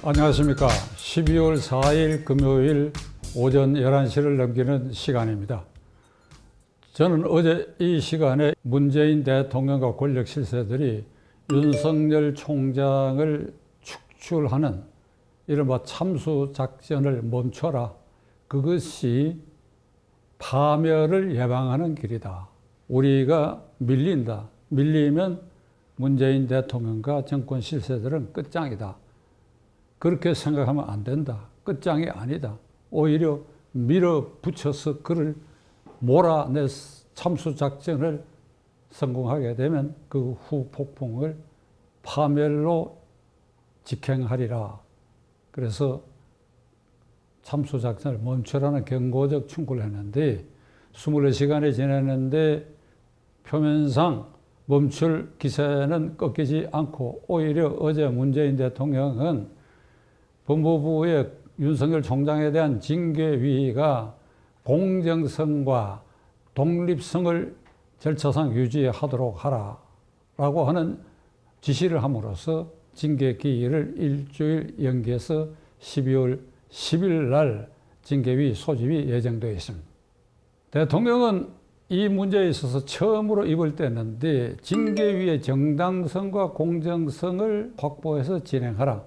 안녕하십니까. 12월 4일 금요일 오전 11시를 넘기는 시간입니다. 저는 어제 이 시간에 문재인 대통령과 권력 실세들이 윤석열 총장을 축출하는 이른바 참수작전을 멈춰라. 그것이 파멸을 예방하는 길이다. 우리가 밀린다. 밀리면 문재인 대통령과 정권 실세들은 끝장이다. 그렇게 생각하면 안 된다. 끝장이 아니다. 오히려 밀어붙여서 그를 몰아내 참수작전을 성공하게 되면 그 후 폭풍을 파멸로 직행하리라. 그래서 참수작전을 멈추라는 경고적 충고를 했는데 24시간이 지났는데 표면상 멈출 기세는 꺾이지 않고 오히려 어제 문재인 대통령은 법무부의 윤석열 총장에 대한 징계위가 공정성과 독립성을 절차상 유지하도록 하라라고 하는 지시를 함으로써 징계 기일을 일주일 연기해서 12월 10일 날 징계위 소집이 예정되어 있습니다. 대통령은 이 문제에 있어서 처음으로 입을 뗐는데 징계위의 정당성과 공정성을 확보해서 진행하라.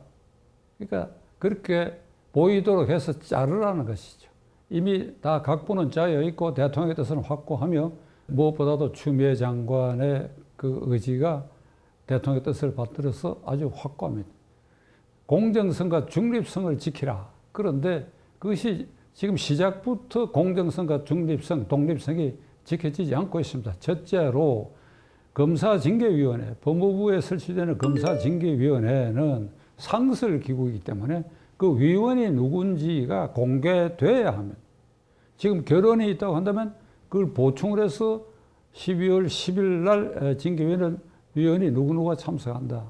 그러니까 그렇게 보이도록 해서 자르라는 것이죠. 이미 다 각본은 짜여 있고 대통령의 뜻은 확고하며 무엇보다도 추미애 장관의 그 의지가 대통령의 뜻을 받들어서 아주 확고합니다. 공정성과 중립성을 지키라. 그런데 그것이 지금 시작부터 공정성과 중립성, 독립성이 지켜지지 않고 있습니다. 첫째로 검사징계위원회, 법무부에 설치되는 검사징계위원회는 상설기구이기 때문에 그 위원이 누군지가 공개돼야 합니다. 지금 결론이 있다고 한다면 그걸 보충을 해서 12월 10일 날 징계위원회는 위원이 누구누가 참석한다.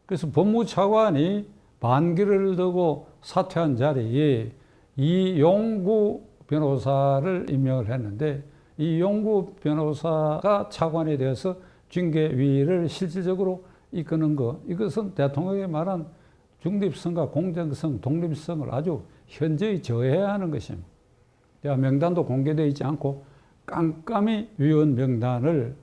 그래서 법무차관이 반기를 두고 사퇴한 자리에 이용구 변호사를 임명을 했는데 이용구 변호사가 차관이 되어서 징계위를 실질적으로 이끄는 것, 이것은 대통령이 말한 중립성과 공정성, 독립성을 아주 현저히 저해해야 하는 것입니다. 명단도 공개되어 있지 않고 깜깜이 위원 명단을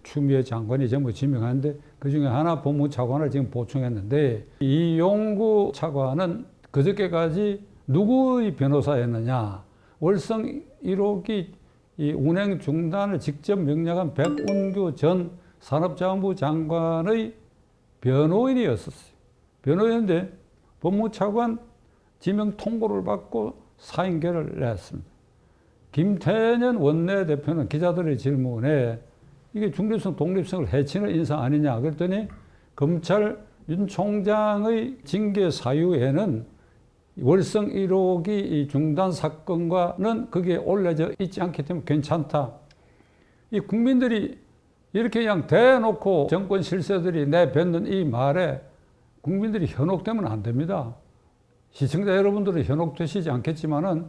추미애 장관이 전부 지명하는데 그중에 하나 법무차관을 지금 보충했는데 이용구 차관은 그저께까지 누구의 변호사였느냐. 월성 1호기 이 운행 중단을 직접 명령한 백운규 전 산업자원부 장관의 변호인이었었어요. 변호인인데 법무차관 지명 통보를 받고 사임결을 냈습니다. 김태년 원내대표는 기자들의 질문에 이게 중립성, 독립성을 해치는 인사 아니냐 그랬더니 검찰 윤 총장의 징계 사유에는 월성 1호기 중단 사건과는 그게 올려져 있지 않기 때문에 괜찮다. 이 국민들이 이렇게 그냥 대놓고 정권 실세들이 내뱉는 이 말에 국민들이 현혹되면 안 됩니다. 시청자 여러분들은 현혹되시지 않겠지만은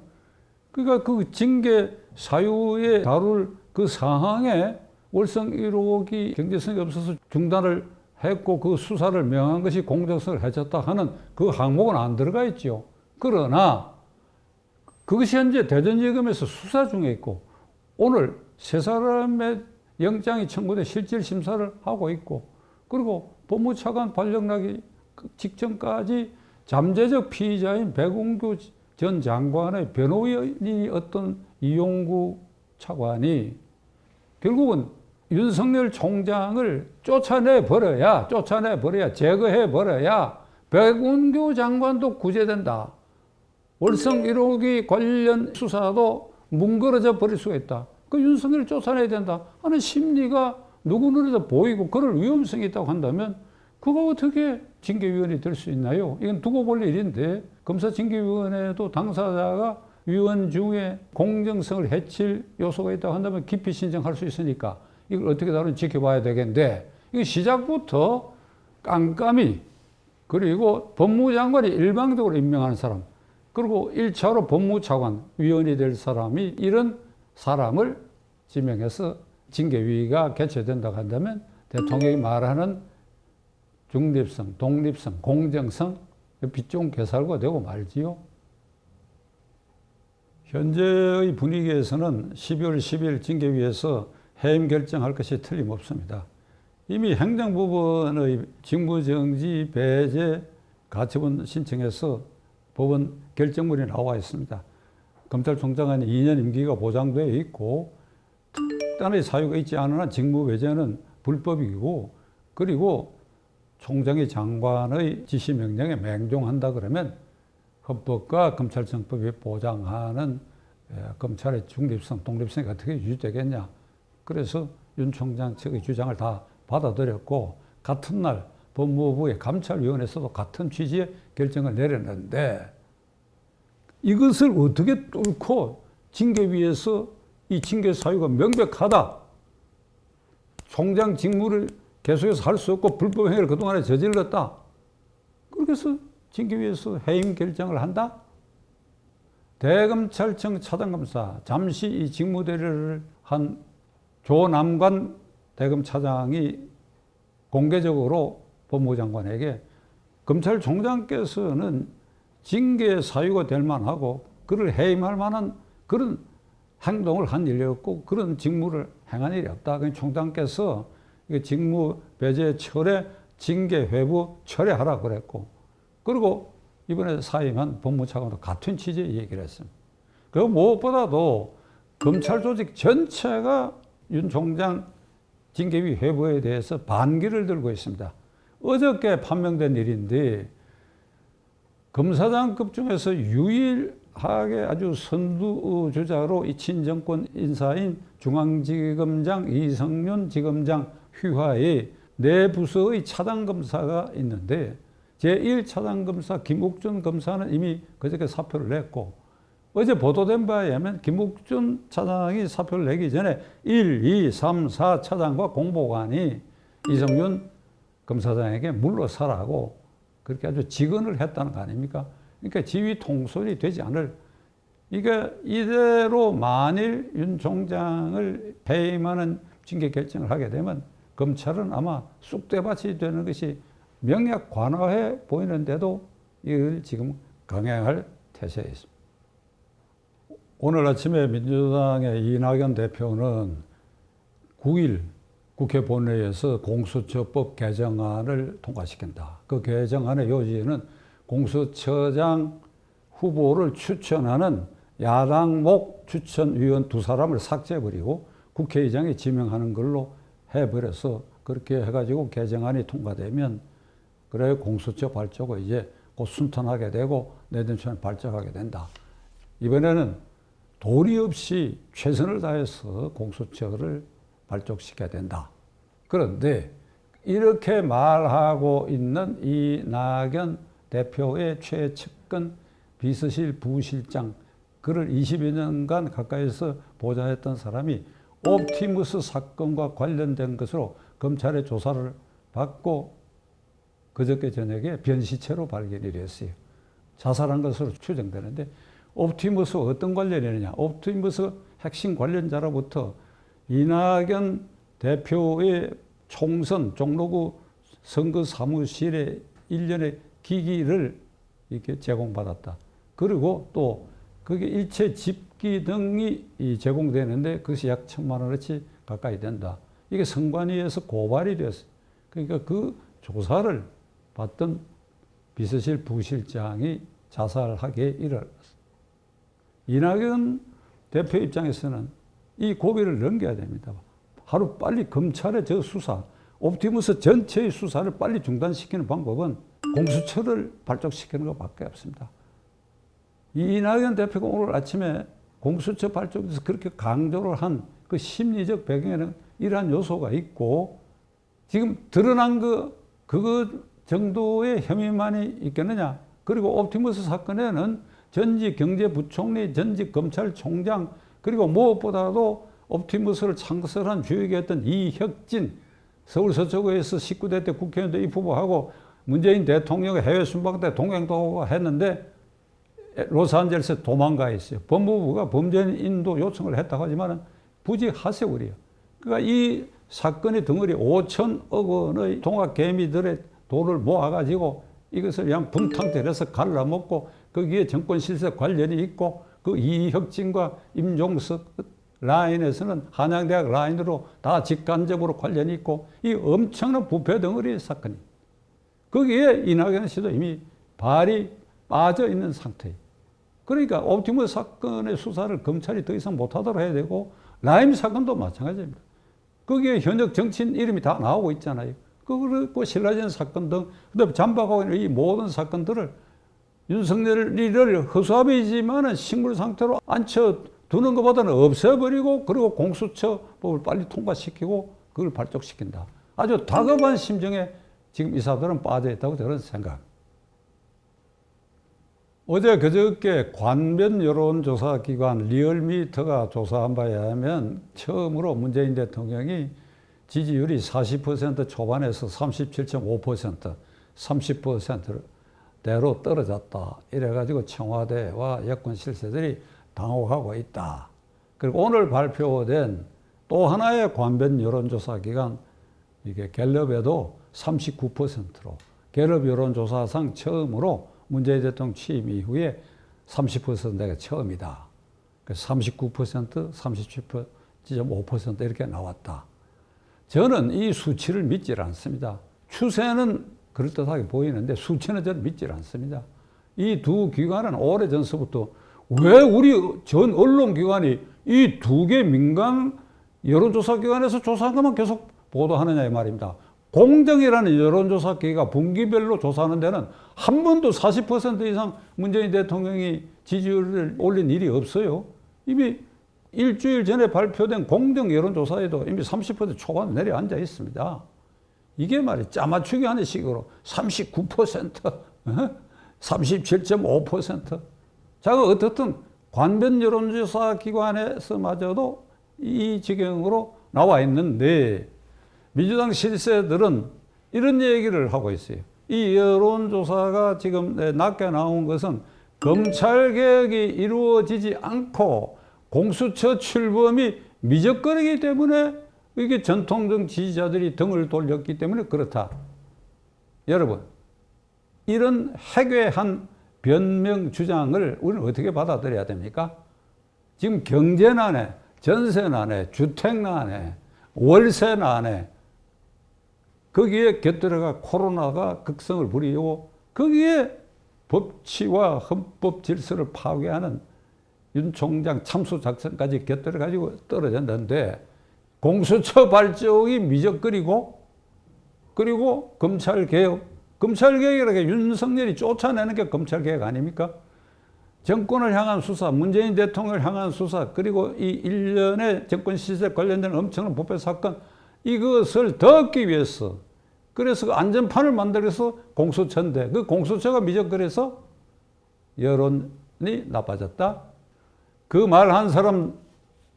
그러니까 그 징계 사유에 다룰 그 사항에 월성 1호기 경제성이 없어서 중단을 했고 그 수사를 명한 것이 공정성을 해쳤다 하는 그 항목은 안 들어가 있죠. 그러나 그것이 현재 대전지검에서 수사 중에 있고 오늘 세 사람의 영장이 청구돼 실질 심사를 하고 있고 그리고 법무차관 발령나기 직전까지 잠재적 피의자인 백운규 전 장관의 변호인이었던 이용구 차관이 결국은 윤석열 총장을 쫓아내버려야 제거해버려야 백운규 장관도 구제된다. 월성 1호기 관련 수사도 뭉그러져 버릴 수가 있다. 그 윤석열을 쫓아내야 된다 하는 심리가 누구누구도 보이고 그럴 위험성이 있다고 한다면 그거 어떻게 징계위원이 될 수 있나요? 이건 두고 볼 일인데 검사징계위원회도 당사자가 위원 중에 공정성을 해칠 요소가 있다고 한다면 기피 신청할 수 있으니까 이걸 어떻게 다룬지 지켜봐야 되겠는데 이거 시작부터 깜깜이 그리고 법무장관이 일방적으로 임명하는 사람 그리고 1차로 법무차관 위원이 될 사람이 이런 사람을 지명해서 징계위가 개최된다고 한다면 대통령이 말하는 중립성, 독립성, 공정성 빚 좋은 개살구가 되고 말지요. 현재의 분위기에서는 12월 10일 징계위에서 해임 결정할 것이 틀림없습니다. 이미 행정부분의 직무정지, 배제, 가처분 신청해서 법원 결정문이 나와 있습니다. 검찰총장은 2년 임기가 보장되어 있고 특단의 사유가 있지 않은 한 직무배제는 불법이고, 그리고 총장이 장관의 지시명령에 맹종한다 그러면 헌법과 검찰청법이 보장하는 검찰의 중립성, 독립성이 어떻게 유지되겠냐. 그래서 윤 총장 측의 주장을 다 받아들였고, 같은 날 법무부의 감찰위원회에서도 같은 취지의 결정을 내렸는데, 이것을 어떻게 뚫고 징계위에서 이 징계 사유가 명백하다, 총장 직무를 계속해서 할 수 없고 불법 행위를 그동안에 저질렀다, 그렇게 해서 징계위에서 해임 결정을 한다? 대검찰청 차장검사, 잠시 이 직무대리를 한 조남관 대검차장이 공개적으로 법무부 장관에게 검찰총장께서는 징계 사유가 될 만하고 그를 해임할 만한 그런 행동을 한 일이 없고 그런 직무를 행한 일이 없다. 그러니까 총장께서 직무 배제 철회, 징계 회부 철회하라 그랬고, 그리고 이번에 사임한 법무차관도 같은 취지의 얘기를 했습니다. 그 무엇보다도 검찰 조직 전체가 윤 총장 징계위 회부에 대해서 반기를 들고 있습니다. 어저께 판명된 일인데, 검사장급 중에서 유일하게 아주 선두주자로 이 친정권 인사인 중앙지검장 이성윤 지검장 휘하에 내 부서의 차장검사가 있는데, 제1차장검사 김욱준 검사는 이미 그저께 사표를 냈고, 어제 보도된 바에 의하면 김욱준 차장이 사표를 내기 전에 1, 2, 3, 4 차장과 공보관이 이성윤 검사장에게 물러서라고 그렇게 아주 직언을 했다는 거 아닙니까? 그러니까 지휘 통솔이 되지 않을, 이게 이대로 만일 윤 총장을 해임하는 징계 결정을 하게 되면 검찰은 아마 쑥대밭이 되는 것이 명약 관화해 보이는데도 이걸 지금 강행할 태세에 있습니다. 오늘 아침에 민주당의 이낙연 대표는 9일 국회 본회의에서 공수처법 개정안을 통과시킨다. 그 개정안의 요지는 공수처장 후보를 추천하는 야당목 추천위원 2사람을 삭제해버리고 국회의장이 지명하는 걸로 해버려서, 그렇게 해가지고 개정안이 통과되면 그래 공수처 발족을 이제 곧 순탄하게 되고 내년 초에 발족하게 된다. 이번에는 도리 없이 최선을 다해서 공수처를 발족시켜야 된다. 그런데 이렇게 말하고 있는 이낙연 대표의 최측근 비서실 부실장, 그를 20여 년간 가까이서 보좌했던 사람이 옵티머스 사건과 관련된 것으로 검찰의 조사를 받고 그저께 저녁에 변시체로 발견이 됐어요. 자살한 것으로 추정되는데, 옵티머스 어떤 관련이냐? 옵티머스 핵심 관련자로부터 이낙연 대표의 총선 종로구 선거 사무실에 1년의 기기를 이렇게 제공받았다. 그리고 또 그게 일체 집기 등이 제공되는데 그것이 약 1,000만 원어치 가까이 된다. 이게 선관위에서 고발이 됐어요. 그러니까 그 조사를 받던 비서실 부실장이 자살하게 일어났어요. 이낙연 대표 입장에서는 이 고비를 넘겨야 됩니다. 하루 빨리 검찰의 저 수사, 옵티머스 전체의 수사를 빨리 중단시키는 방법은 공수처를 발족시키는 것밖에 없습니다. 이낙연 대표가 오늘 아침에 공수처 발족에서 그렇게 강조를 한 그 심리적 배경에는 이러한 요소가 있고, 지금 드러난 그거 정도의 혐의만이 있겠느냐. 그리고 옵티머스 사건에는 전직 경제부총리, 전직 검찰총장, 그리고 무엇보다도 옵티머스를 창설한 주역이었던 이혁진, 서울 서초구에서 19대 때 국회의원도 입후보하고 문재인 대통령의 해외 순방 때 동행도 했는데 로스앤젤레스에 도망가 있어요. 법무부가 범죄인 인도 요청을 했다고 하지만 부지 하세월이에요. 그러니까 이 사건의 덩어리 5천억 원의 동학 개미들의 돈을 모아가지고 이것을 그냥 분탕질해서 갈라먹고 거기에 정권 실세 관련이 있고 그 이혁진과 임종석 라인에서는 한양대학 라인으로 다 직간접으로 관련이 있고 이 엄청난 부패 덩어리의 사건이 거기에 이낙연 씨도 이미 발이 빠져 있는 상태예요. 그러니까 옵티머스 사건의 수사를 검찰이 더 이상 못하도록 해야 되고 라임 사건도 마찬가지입니다. 거기에 현역 정치인 이름이 다 나오고 있잖아요. 그리고 신라젠 사건 등 그다음에 잠박하고 있는 이 모든 사건들을 윤석열이를 허수아비지만은 식물 상태로 앉혀두는 것보다는 없애버리고 그리고 공수처법을 빨리 통과시키고 그걸 발족시킨다. 아주 다급한 심정에 지금 이사들은 빠져있다고 저는 생각합니다. 어제 그저께 관변 여론조사기관 리얼미터가 조사한 바에 의하면 처음으로 문재인 대통령이 지지율이 40% 초반에서 37.5%, 30%대로 떨어졌다. 이래가지고 청와대와 여권 실세들이 당혹하고 있다. 그리고 오늘 발표된 또 하나의 관변 여론조사기관 이게 갤럽에도 39%로 갤럽 여론조사상 처음으로 문재인 대통령 취임 이후에 30%가 처음이다. 그래서 39%, 37.5% 이렇게 나왔다. 저는 이 수치를 믿질 않습니다. 추세는 그럴듯하게 보이는데 수치는 저는 믿질 않습니다. 이 두 기관은 오래전서부터 왜 우리 전 언론기관이 이 두 개 민간 여론조사기관에서 조사한 것만 계속 보도하느냐 이 말입니다. 공정이라는 여론조사 기계가 분기별로 조사하는 데는 한 번도 40% 이상 문재인 대통령이 지지율을 올린 일이 없어요. 이미 일주일 전에 발표된 공정 여론조사에도 이미 30% 초반 내려앉아 있습니다. 이게 말이 짜맞추기 하는 식으로 39%, 37.5%. 자, 어떻든 관변 여론조사 기관에서마저도 이 지경으로 나와 있는데 민주당 실세들은 이런 얘기를 하고 있어요. 이 여론조사가 지금 낮게 나온 것은 검찰개혁이 이루어지지 않고 공수처 출범이 미적거리기 때문에 이게 전통적 지지자들이 등을 돌렸기 때문에 그렇다. 여러분, 이런 해괴한 변명 주장을 우리는 어떻게 받아들여야 됩니까? 지금 경제난에, 전세난에, 주택난에, 월세난에 거기에 곁들여가 코로나가 극성을 부리고 거기에 법치와 헌법 질서를 파괴하는 윤 총장 참수 작전까지 곁들여가지고 떨어졌는데 공수처 발족이 미적거리고 그리고 검찰개혁이라는 게 윤석열이 쫓아내는 게 검찰개혁 아닙니까? 정권을 향한 수사, 문재인 대통령을 향한 수사, 그리고 이 일련의 정권 시세 관련된 엄청난 부패 사건, 이것을 덮기 위해서, 그래서 그 안전판을 만들어서 공수처인데, 그 공수처가 미적거려서 여론이 나빠졌다. 그 말 한 사람,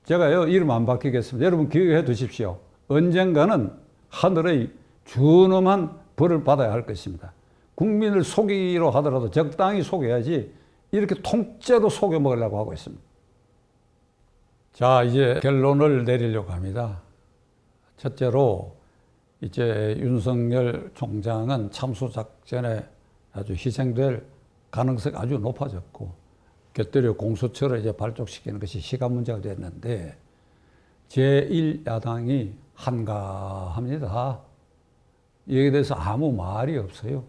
제가요, 이름 안 바뀌겠습니다. 여러분 기억해 두십시오. 언젠가는 하늘의 준엄한 벌을 받아야 할 것입니다. 국민을 속이기로 하더라도 적당히 속여야지 이렇게 통째로 속여 먹으려고 하고 있습니다. 자, 이제 결론을 내리려고 합니다. 첫째로 이제 윤석열 총장은 참수작전에 아주 희생될 가능성이 아주 높아졌고 곁들여 공수처를 이제 발족시키는 것이 시간 문제가 됐는데 제1야당이 한가합니다. 여기에 대해서 아무 말이 없어요.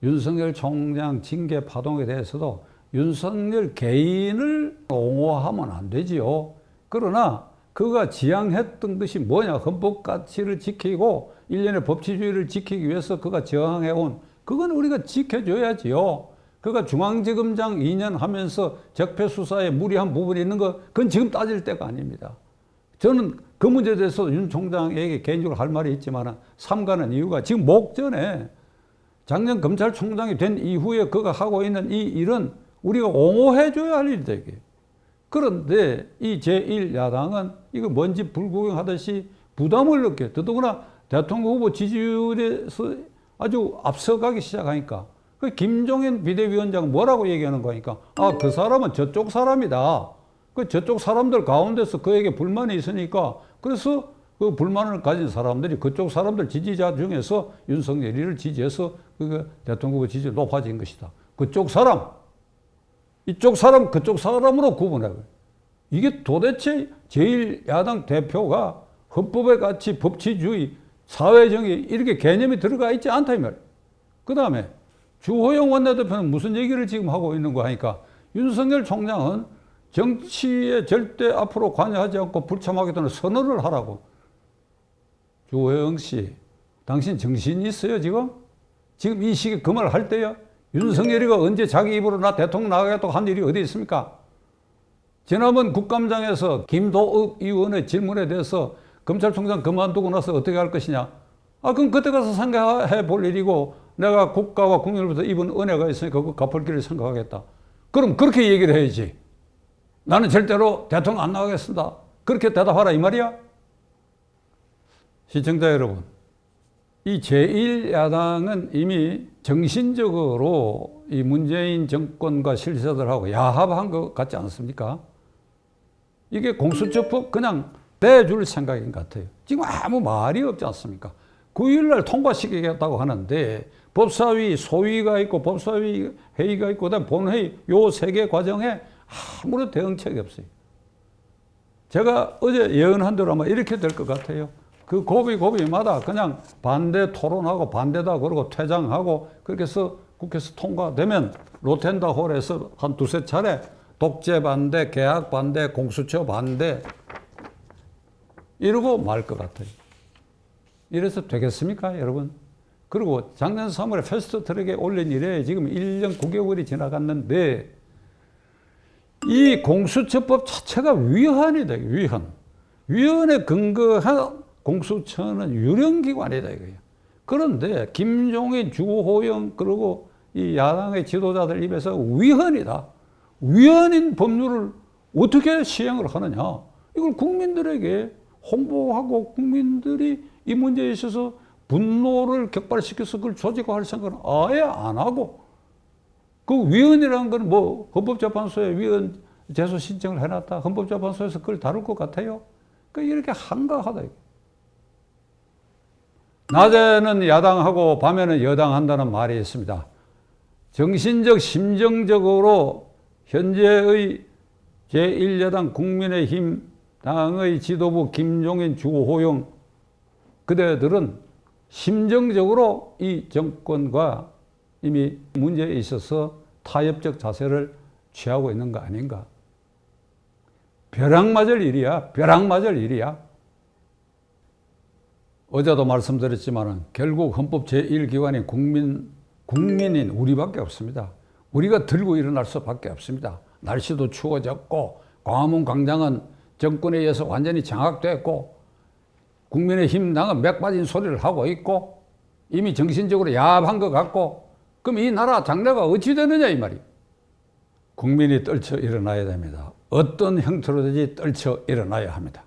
윤석열 총장 징계 파동에 대해서도 윤석열 개인을 옹호하면 안 되지요. 그러나 그가 지향했던 것이 뭐냐, 헌법 가치를 지키고 일련의 법치주의를 지키기 위해서 그가 저항해온 그건 우리가 지켜줘야지요. 그가 중앙지검장 2년 하면서 적폐수사에 무리한 부분이 있는 거 그건 지금 따질 때가 아닙니다. 저는 그 문제에 대해서 윤 총장에게 개인적으로 할 말이 있지만 삼가는 이유가 지금 목전에 작년 검찰총장이 된 이후에 그가 하고 있는 이 일은 우리가 옹호해줘야 할 일이다, 이게. 그런데 이 제1야당은 이거 뭔지 불구경하듯이 부담을 느껴요. 더더구나 대통령 후보 지지율에서 아주 앞서가기 시작하니까 그 김종인 비대위원장은 뭐라고 얘기하는 거니까 아, 그 사람은 저쪽 사람이다. 그 저쪽 사람들 가운데서 그에게 불만이 있으니까 그래서 그 불만을 가진 사람들이 그쪽 사람들 지지자 중에서 윤석열이를 지지해서 그 대통령 후보 지지율이 높아진 것이다. 그쪽 사람, 이쪽 사람, 그쪽 사람으로 구분해요. 이게 도대체 제1야당 대표가 헌법의 가치, 법치주의, 사회정의 이렇게 개념이 들어가 있지 않다 이 말이에요. 그 다음에 주호영 원내대표는 무슨 얘기를 지금 하고 있는 거 하니까 윤석열 총장은 정치에 절대 앞으로 관여하지 않고 불참하겠다는 선언을 하라고. 주호영 씨, 당신 정신이 있어요 지금? 지금 이 시기에 그 말을 할 때야? 윤석열이가 언제 자기 입으로 나 대통령 나가겠다고 한 일이 어디 있습니까? 지난번 국감장에서 김도읍 의원의 질문에 대해서 검찰총장 그만두고 나서 어떻게 할 것이냐? 그럼 그때 가서 생각해 볼 일이고 내가 국가와 국민으로부터 입은 은혜가 있으니까 그거 갚을 길을 생각하겠다. 그럼 그렇게 얘기를 해야지. 나는 절대로 대통령 안 나가겠습니다. 그렇게 대답하라 이 말이야? 시청자 여러분, 이 제1야당은 이미 정신적으로 이 문재인 정권과 실세들하고 야합한 것 같지 않습니까? 이게 공수처법 그냥 내줄 생각인 것 같아요. 지금 아무 말이 없지 않습니까? 9일날 통과시키겠다고 하는데 법사위 소위가 있고 법사위 회의가 있고 그다음에 본회의 요 세 개 과정에 아무런 대응책이 없어요. 제가 어제 예언한 대로 아마 이렇게 될 것 같아요. 그 고비고비마다 그냥 반대 토론하고 반대다 그러고 퇴장하고 그렇게 해서 국회에서 통과되면 로텐다 홀에서 한 두세 차례 독재 반대, 개혁 반대, 공수처 반대 이러고 말 것 같아요. 이래서 되겠습니까, 여러분? 그리고 작년 3월에 패스트트랙에 올린 이래 지금 1년 9개월이 지나갔는데 이 공수처법 자체가 위헌이다, 위헌. 위헌에 근거한 공수처는 유령기관이다, 이거예요. 그런데 김종인, 주호영, 그리고 이 야당의 지도자들 입에서 위헌이다. 위헌인 법률을 어떻게 시행을 하느냐. 이걸 국민들에게 홍보하고 국민들이 이 문제에 있어서 분노를 격발시켜서 그걸 조직화할 생각은 아예 안 하고 그 위헌이라는 건 뭐 헌법재판소에 위헌 제소 신청을 해놨다. 헌법재판소에서 그걸 다룰 것 같아요. 그러니까 이렇게 한가하다. 낮에는 야당하고 밤에는 여당한다는 말이 있습니다. 정신적, 심정적으로 현재의 제1야당 국민의힘 당의 지도부 김종인, 주호영 그대들은 심정적으로 이 정권과 이미 문제에 있어서 타협적 자세를 취하고 있는 거 아닌가. 벼락 맞을 일이야. 벼락 맞을 일이야. 어제도 말씀드렸지만 결국 헌법 제1기관인 국민인 우리밖에 없습니다. 우리가 들고 일어날 수밖에 없습니다. 날씨도 추워졌고 광화문 광장은 정권에 의해서 완전히 장악됐고 국민의힘 당은 맥 빠진 소리를 하고 있고 이미 정신적으로 야합한 것 같고 그럼 이 나라 장래가 어찌 되느냐 이 말이에요. 국민이 떨쳐 일어나야 됩니다. 어떤 형태로든지 떨쳐 일어나야 합니다.